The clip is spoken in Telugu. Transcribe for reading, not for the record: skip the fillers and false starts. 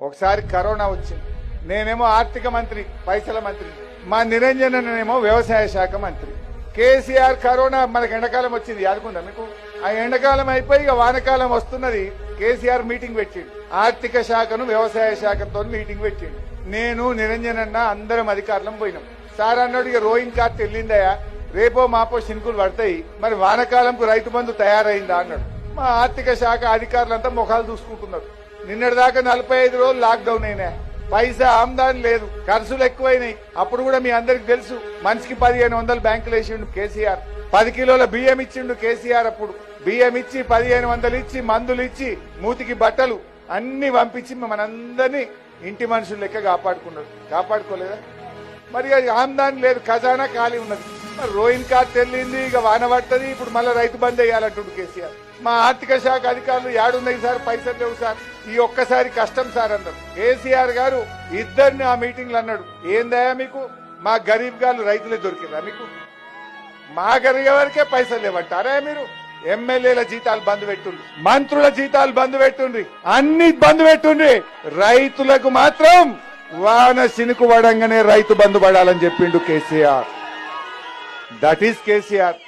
ఒకసారి కరోనా వచ్చింది, నేనేమో ఆర్థిక మంత్రి, పైసల మంత్రి, మా నిరంజనేమో వ్యవసాయ శాఖ మంత్రి. కేసీఆర్ కరోనా మనకు ఎండాకాలం వచ్చింది, యాదుకుందా మీకు? ఆ ఎండాకాలం అయిపోయి ఇక వానకాలం వస్తున్నది, కేసీఆర్ మీటింగ్ పెట్టిండు, ఆర్థిక శాఖను వ్యవసాయ శాఖతో మీటింగ్ పెట్టిండు. నేను నిరంజనన్న అందరం అధికారులం పోయినాం. సార్ అన్నాడు, ఇక రోయింగ్ కార్ట్ వెళ్ళిందయా, రేపో మాపో శినుకులు పడతాయి, మరి వానకాలంకు రైతు బంధు తయారైందా అన్నాడు. మా ఆర్థిక శాఖ అధికారులంతా ముఖాలు చూసుకుంటున్నారు. నిన్నటిదాకా 45 రోజులు లాక్డౌన్ అయినా, పైసా ఆమ్దాని లేదు, ఖర్చులు ఎక్కువైనాయి. అప్పుడు కూడా మీ అందరికి తెలుసు, మనిషికి 1500 బ్యాంకులు వేసిండు కేసీఆర్. 10 కిలోల బియ్యం ఇచ్చిండు కేసీఆర్. అప్పుడు బియ్యం ఇచ్చి 1500 ఇచ్చి, మందులు ఇచ్చి, మూతికి బట్టలు అన్ని పంపించి మనందరినీ ఇంటి మనుషులు లెక్క కాపాడుకున్నాడు. కాపాడుకోలేదా? మరి ఆమ్దాని లేదు, ఖజానా ఖాళీ ఉన్నది. మరి రోయిన్ కార్ట్ వెళ్ళింది, ఇక వాన పడుతుంది, ఇప్పుడు మళ్ళీ రైతు బంద్ వేయాలంటుండు కేసీఆర్. మా ఆర్థిక శాఖ అధికారులు ఏడున్నాయి సార్, పైసలు లేవు సార్, ఈ ఒక్కసారి కష్టం సార్ అన్నారు. కేసీఆర్ గారు ఇద్దరిని ఆ మీటింగ్లు అన్నాడు, ఏందయా మీకు, మా గరీబ్ గారు రైతులే దొరికిరా మీకు? మా గరీబ్ వరకే పైసలు లేవంటారా మీరు? ఎమ్మెల్యేల జీతాలు బంద్ పెట్టుండ్రి, మంత్రుల జీతాలు బంద్ పెట్టుండ్రి, అన్ని బంద్ పెట్టుండ్రి. రైతులకు మాత్రం వాన సినుకు పడంగానే రైతు బంధు పడాలని చెప్పిండు కేసీఆర్. That is KCR.